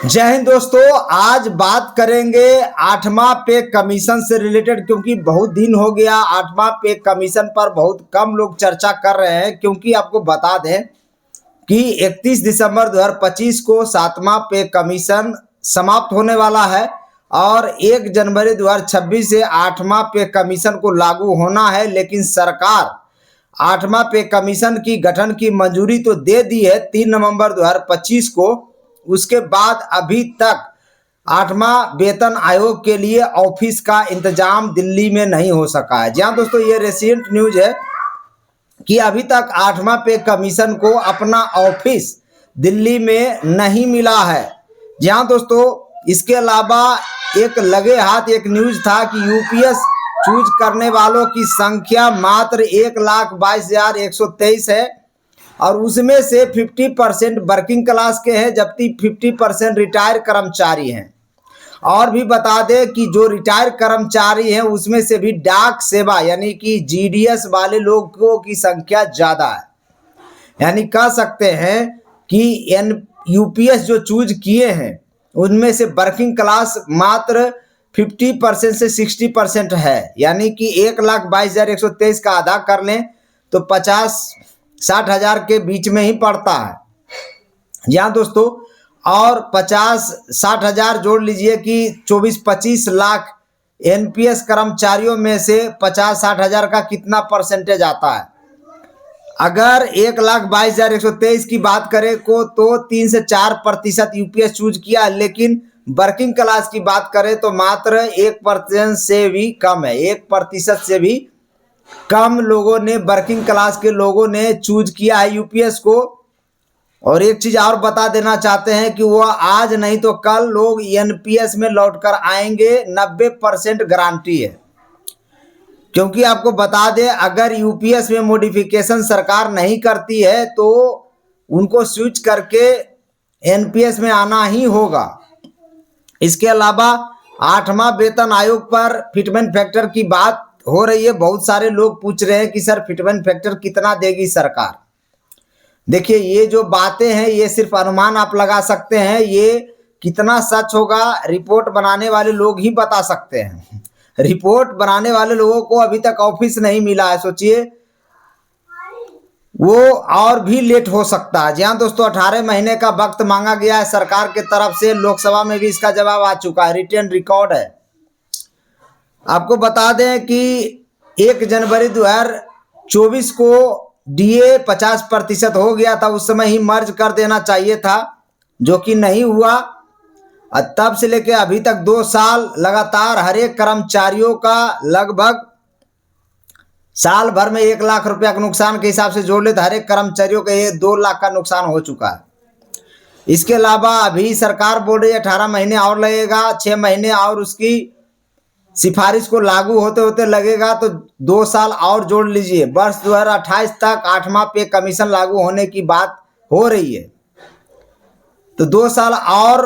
जय हिंद दोस्तों। आज बात करेंगे 8वां पे कमीशन से रिलेटेड, क्योंकि बहुत दिन हो गया 8वां पे कमीशन पर बहुत कम लोग चर्चा कर रहे हैं। क्योंकि आपको बता दें कि 31 दिसंबर 2025 को 7वां पे कमीशन समाप्त होने वाला है और 1 जनवरी 2026 से 8वां पे कमीशन को लागू होना है। लेकिन सरकार 8वां पे कमीशन की गठन की मंजूरी तो दे दी है 3 नवंबर 2025 को। उसके बाद अभी तक 8वां वेतन आयोग के लिए ऑफिस का इंतजाम दिल्ली में नहीं हो सका है। जी हाँ दोस्तों, ये रिसेंट न्यूज है कि अभी तक 8वां पे कमीशन को अपना ऑफिस दिल्ली में नहीं मिला है। जी हाँ दोस्तों, इसके अलावा एक लगे हाथ एक न्यूज था कि यूपीएस चूज करने वालों की संख्या मात्र 1,22,123 है और उसमें से 50% वर्किंग क्लास के हैं, जबकि 50% रिटायर कर्मचारी हैं। और भी बता दें कि जो रिटायर कर्मचारी हैं उसमें से भी डाक सेवा यानी कि जीडीएस वाले लोगों की संख्या ज़्यादा है। यानी कह सकते हैं कि यूपीएस जो चूज किए हैं उनमें से वर्किंग क्लास मात्र 50% से 60% है। यानी कि 1,22,123 का आधा कर लें तो 50-60 हज़ार के बीच में ही पड़ता है। यहाँ दोस्तों, और 50-60 हज़ार जोड़ लीजिए कि 24-25 लाख एनपीएस कर्मचारियों में से 50-60 हज़ार का कितना परसेंटेज आता है। अगर 1,22,123 की बात करें को तो 3 से 4% यूपीएस चूज किया, लेकिन वर्किंग क्लास की बात करें तो मात्र 1% से भी कम है। 1% से भी कम लोगों ने, वर्किंग क्लास के लोगों ने चूज किया है यूपीएस को। और एक चीज और बता देना चाहते हैं कि वह आज नहीं तो कल लोग एनपीएस में लौटकर आएंगे, 90% गारंटी है। क्योंकि आपको बता दें, अगर यूपीएस में मॉडिफिकेशन सरकार नहीं करती है तो उनको स्विच करके एनपीएस में आना ही होगा। इसके अलावा 8वां वेतन आयोग पर फिटमेंट फैक्टर की बात हो रही है। बहुत सारे लोग पूछ रहे हैं कि सर फिटमेंट फैक्टर कितना देगी सरकार। देखिए, ये जो बातें हैं ये सिर्फ अनुमान आप लगा सकते हैं। ये कितना सच होगा रिपोर्ट बनाने वाले लोग ही बता सकते हैं। रिपोर्ट बनाने वाले लोगों को अभी तक ऑफिस नहीं मिला है। सोचिए, वो और भी लेट हो सकता है। जी हाँ दोस्तों, 18 महीने का वक्त मांगा गया है सरकार के तरफ से। लोकसभा में भी इसका जवाब आ चुका है, रिटन रिकॉर्ड है। आपको बता दें कि 1 जनवरी 2024 को डीए 50% हो गया था। उस समय ही मर्ज कर देना चाहिए था, जो कि नहीं हुआ। तब से लेके अभी तक 2 साल लगातार हर एक कर्मचारियों का लगभग साल भर में 1 लाख रुपया का नुकसान के हिसाब से जोड़ ले तो हर एक कर्मचारियों का ये 2 लाख का नुकसान हो चुका है। इसके अलावा अभी सरकार बोल रही है 18 महीने और लगेगा, 6 महीने और उसकी सिफारिश को लागू होते होते लगेगा, तो 2 साल और जोड़ लीजिए। वर्ष 2028 तक 8वां पे कमीशन लागू होने की बात हो रही है। तो 2 साल और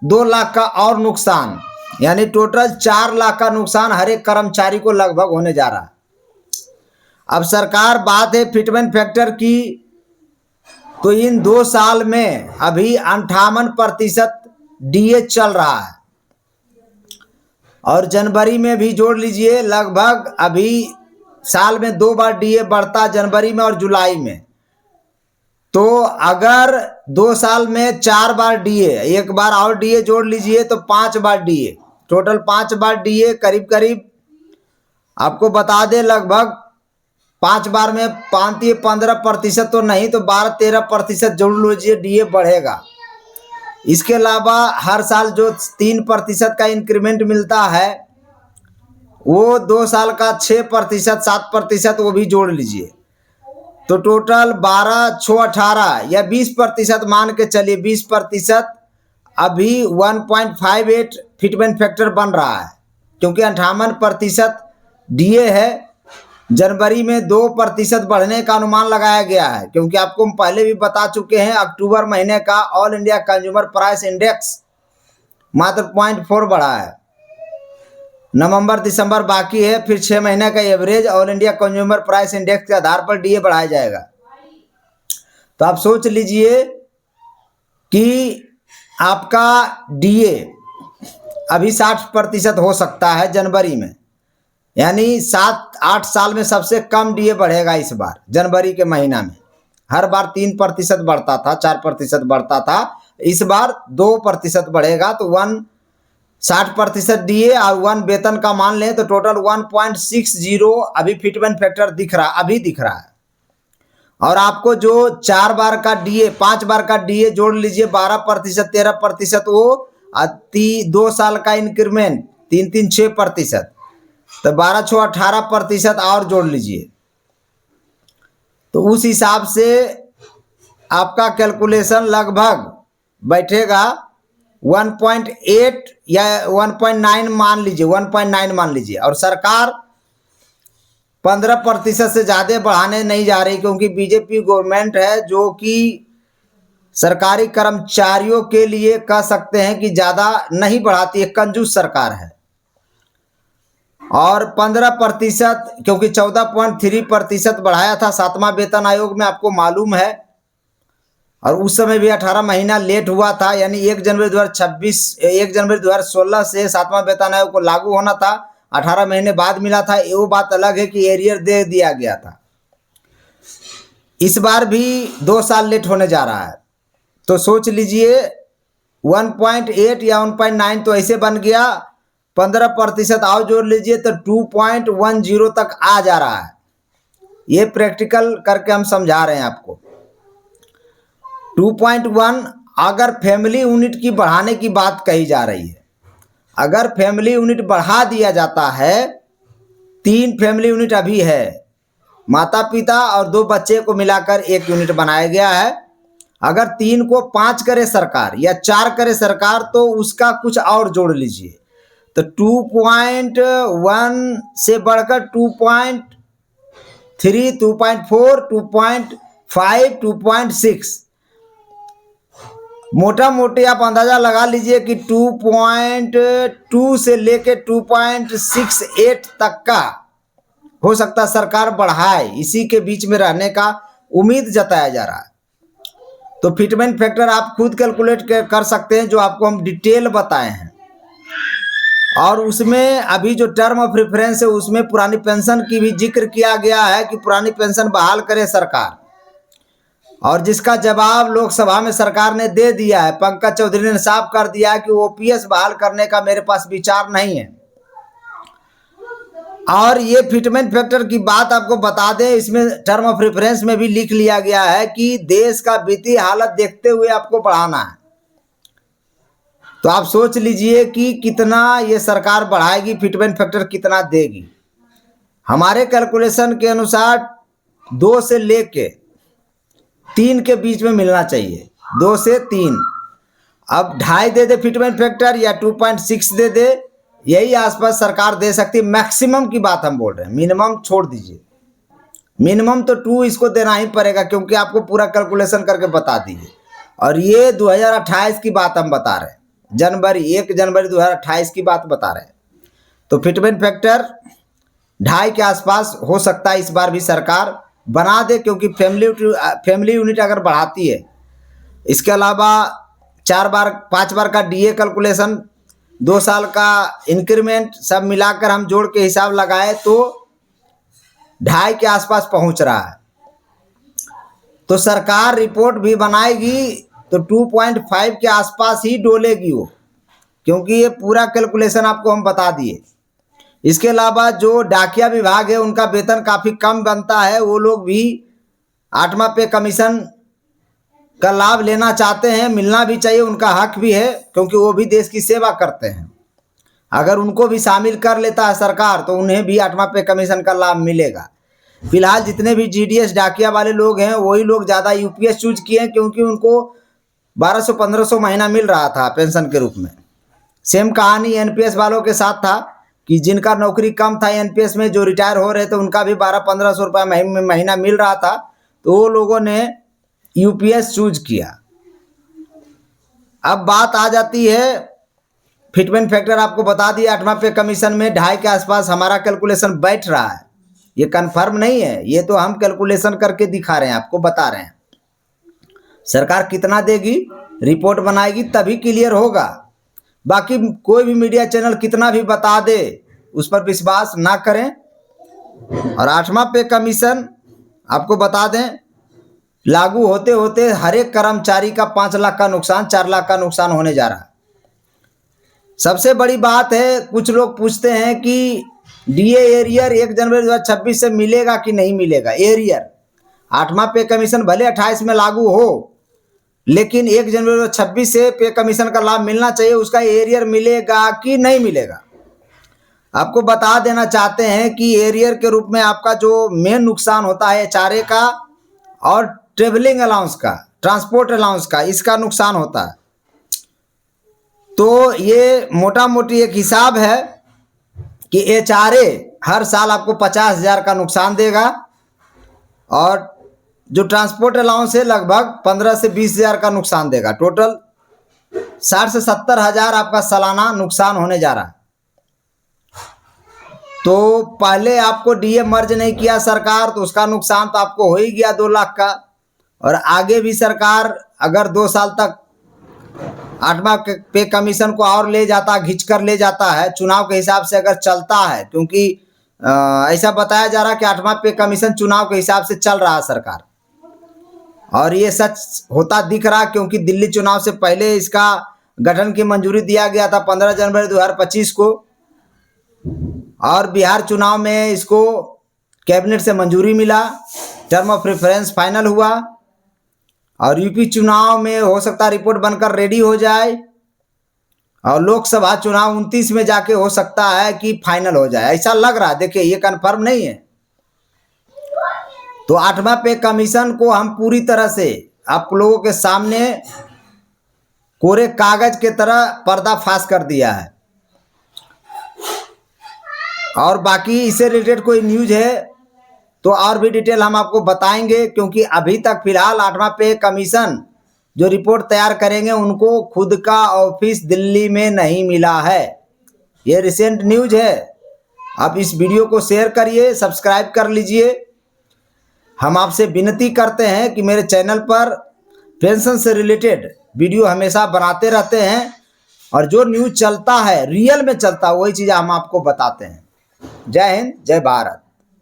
2 लाख का और नुकसान, यानी टोटल 4 लाख का नुकसान हर एक कर्मचारी को लगभग होने जा रहा है। अब सरकार बात है फिटमेंट फैक्टर की, तो इन 2 साल में अभी 58% डीए चल रहा है और जनवरी में भी जोड़ लीजिए। लगभग अभी साल में 2 बार डीए बढ़ता, जनवरी में और जुलाई में। तो अगर 2 साल में 4 बार डीए, एक बार और डीए जोड़ लीजिए तो 5 बार डीए, टोटल 5 बार डीए। करीब करीब आपको बता दें लगभग 5 बार में 15% तो नहीं तो 12-13% जोड़ लीजिए, डीए बढ़ेगा। इसके अलावा हर साल जो 3% का इंक्रीमेंट मिलता है वो 2 साल का 6%, 7% वो भी जोड़ लीजिए, तो टोटल 12-6-18 या 20% मान के चलिए। 20% अभी 1.58 फिटमेंट फैक्टर बन रहा है, क्योंकि 58% डीए है। जनवरी में 2% बढ़ने का अनुमान लगाया गया है, क्योंकि आपको हम पहले भी बता चुके हैं अक्टूबर महीने का all India consumer price index मात्र 0.4 बढ़ा है। नवंबर दिसंबर बाकी है, फिर 6 महीने का average all India consumer price index के आधार पर डीए बढ़ाया जाएगा। तो आप सोच लीजिए कि आपका डीए अभी 60% हो सकता है जनवरी में, यानी 7-8 साल में सबसे कम डीए बढ़ेगा इस बार जनवरी के महीना में। हर बार 3% बढ़ता था, 4% बढ़ता था, इस बार 2% बढ़ेगा। तो 60% डीए और 1 वेतन का मान लें तो टोटल 1.60 अभी फिटमेंट फैक्टर दिख रहा है। और आपको जो 4 बार का डीए, 5 बार का डीए जोड़ लीजिए, 12%, 13%, वो 2 साल का इंक्रीमेंट 3-3 6%, तो 12-6 18% और जोड़ लीजिए। तो उस हिसाब से आपका कैलकुलेशन लगभग बैठेगा 1.8 या 1.9 मान लीजिए, 1.9 मान लीजिए। और सरकार 15% से ज़्यादा बढ़ाने नहीं जा रही, क्योंकि बीजेपी गवर्नमेंट है जो कि सरकारी कर्मचारियों के लिए कह सकते हैं कि ज़्यादा नहीं बढ़ाती है, कंजूस सरकार है। और 15%, क्योंकि 14.3% बढ़ाया था 7वां वेतन आयोग में, आपको मालूम है। और उस समय भी 18 महीना लेट हुआ था, यानी 1 जनवरी 2016 से 7वां वेतन आयोग को लागू होना था, 18 महीने बाद मिला था। वो बात अलग है कि एरियर दे दिया गया था। इस बार भी 2 साल लेट होने जा रहा है। तो सोच लीजिए 1.8 या 1.9 तो ऐसे बन गया, 15% और जोड़ लीजिए तो 2.10 तक आ जा रहा है। ये प्रैक्टिकल करके हम समझा रहे हैं आपको। 2.1 अगर फैमिली यूनिट की बढ़ाने की बात कही जा रही है, अगर फैमिली यूनिट बढ़ा दिया जाता है, 3 फैमिली यूनिट अभी है, माता पिता और 2 बच्चे को मिलाकर 1 यूनिट बनाया गया है। अगर 3 को 5 करे सरकार या 4 करे सरकार तो उसका कुछ और जोड़ लीजिए, तो 2.1 से बढ़कर 2.3, 2.4, 2.5, 2.6, मोटा मोटी आप अंदाजा लगा लीजिए कि 2.2 से लेके 2.68 तक का हो सकता सरकार बढ़ाए। इसी के बीच में रहने का उम्मीद जताया जा रहा है। तो फिटमेंट फैक्टर आप खुद कैलकुलेट कर सकते हैं, जो आपको हम डिटेल बताए हैं। और उसमें अभी जो टर्म ऑफ रेफरेंस है उसमें पुरानी पेंशन की भी जिक्र किया गया है कि पुरानी पेंशन बहाल करे सरकार, और जिसका जवाब लोकसभा में सरकार ने दे दिया है। पंकज चौधरी ने साफ कर दिया है कि ओपीएस बहाल करने का मेरे पास विचार नहीं है। और ये फिटमेंट फैक्टर की बात आपको बता दें, इसमें टर्म ऑफ रेफरेंस में भी लिख लिया गया है कि देश का वित्तीय हालत देखते हुए आपको बढ़ाना है। तो आप सोच लीजिए कि कितना ये सरकार बढ़ाएगी, फिटमेंट फैक्टर कितना देगी। हमारे कैलकुलेशन के अनुसार 2 से लेके 3 के बीच में मिलना चाहिए, 2 से 3। अब 2.5 दे दे फिटमेंट फैक्टर या 2.6 दे दे, यही आसपास सरकार दे सकती है। मैक्सिमम की बात हम बोल रहे हैं, मिनिमम छोड़ दीजिए। मिनिमम तो 2 इसको देना ही पड़ेगा, क्योंकि आपको पूरा कैलकुलेशन करके बता दीजिए। और ये 2028 की बात हम बता रहे हैं, 1 जनवरी 2028 की बात बता रहे हैं। तो फिटमेंट फैक्टर 2.5 के आसपास हो सकता है इस बार भी सरकार बना दे, क्योंकि फैमिली यूनिट अगर बढ़ाती है। इसके अलावा 5 बार का डीए कैलकुलेशन, 2 साल का इंक्रीमेंट, सब मिलाकर हम जोड़ के हिसाब लगाए तो 2.5 के आसपास पहुंच रहा है। तो सरकार रिपोर्ट भी बनाएगी तो 2.5 के आसपास ही डोलेगी वो, क्योंकि ये पूरा कैलकुलेशन आपको हम बता दिए। इसके अलावा जो डाकिया विभाग है उनका वेतन काफ़ी कम बनता है, वो लोग भी 8वां पे कमीशन का लाभ लेना चाहते हैं, मिलना भी चाहिए, उनका हक भी है, क्योंकि वो भी देश की सेवा करते हैं। अगर उनको भी शामिल कर लेता है सरकार तो उन्हें भी 8वां पे कमीशन का लाभ मिलेगा। फिलहाल जितने भी जीडीएस डाकिया वाले लोग हैं वही लोग ज़्यादा यूपीएस चूज किए हैं, क्योंकि उनको 1200-1500 महीना मिल रहा था पेंशन के रूप में। सेम कहानी एनपीएस वालों के साथ था कि जिनका नौकरी कम था एनपीएस में, जो रिटायर हो रहे थे, उनका भी 1200-1500 रुपये महीना मिल रहा था, तो वो लोगों ने यूपीएस चूज किया। अब बात आ जाती है फिटमेंट फैक्टर, आपको बता दिया 8वां पे कमीशन में 2.5 के आसपास हमारा कैलकुलेशन बैठ रहा है। ये कंफर्म नहीं है, ये तो हम कैलकुलेशन करके दिखा रहे हैं, आपको बता रहे हैं। सरकार कितना देगी रिपोर्ट बनाएगी तभी क्लियर होगा। बाकी कोई भी मीडिया चैनल कितना भी बता दे उस पर विश्वास ना करें। और 8वां पे कमीशन आपको बता दें, लागू होते होते हर एक कर्मचारी का 5 लाख का नुकसान, 4 लाख का नुकसान होने जा रहा है। सबसे बड़ी बात है, कुछ लोग पूछते हैं कि डीए एरियर 1 जनवरी 2026 से मिलेगा कि नहीं मिलेगा। एरियर 8वां पे कमीशन भले 28 में लागू हो, लेकिन 1 जनवरी 2026 से पे कमीशन का लाभ मिलना चाहिए। उसका एरियर मिलेगा कि नहीं मिलेगा। आपको बता देना चाहते हैं कि एरियर के रूप में आपका जो मेन नुकसान होता है HRA का और ट्रेवलिंग अलाउंस का, ट्रांसपोर्ट अलाउंस का, इसका नुकसान होता है। तो ये मोटा मोटी एक हिसाब है कि HRA हर साल आपको 50,000 का नुकसान देगा और जो ट्रांसपोर्ट अलाउंस है लगभग 15 से 20,000 का नुकसान देगा। टोटल 60 से 70,000 आपका सालाना नुकसान होने जा रहा है। तो पहले आपको डीए मर्ज नहीं किया सरकार तो उसका नुकसान तो आपको हो ही गया 2 लाख का। और आगे भी सरकार अगर 2 साल तक 8वां पे कमीशन को और ले जाता, घिंच कर ले जाता है, चुनाव के हिसाब से अगर चलता है, क्योंकि ऐसा बताया जा रहा है कि 8वां पे कमीशन चुनाव के हिसाब से चल रहा है सरकार, और ये सच होता दिख रहा, क्योंकि दिल्ली चुनाव से पहले इसका गठन की मंजूरी दिया गया था 15 जनवरी 2025 को, और बिहार चुनाव में इसको कैबिनेट से मंजूरी मिला, टर्म ऑफ रेफरेंस फाइनल हुआ, और यूपी चुनाव में हो सकता है रिपोर्ट बनकर रेडी हो जाए, और लोकसभा चुनाव 29 में जाके हो सकता है कि फाइनल हो जाए, ऐसा लग रहा है। देखिए ये कंफर्म नहीं है। तो 8वां पे कमीशन को हम पूरी तरह से आप लोगों के सामने कोरे कागज के तरह पर्दाफाश कर दिया है। और बाकी इससे रिलेटेड कोई न्यूज है तो और भी डिटेल हम आपको बताएंगे, क्योंकि अभी तक फिलहाल 8वां पे कमीशन जो रिपोर्ट तैयार करेंगे उनको खुद का ऑफिस दिल्ली में नहीं मिला है। ये रिसेंट न्यूज है। आप इस वीडियो को शेयर करिए, सब्सक्राइब कर लीजिए। हम आपसे विनती करते हैं कि मेरे चैनल पर पेंशन से रिलेटेड वीडियो हमेशा बनाते रहते हैं, और जो न्यूज चलता है, रियल में चलता है, वही चीज़ हम आपको बताते हैं। जय हिंद, जय भारत।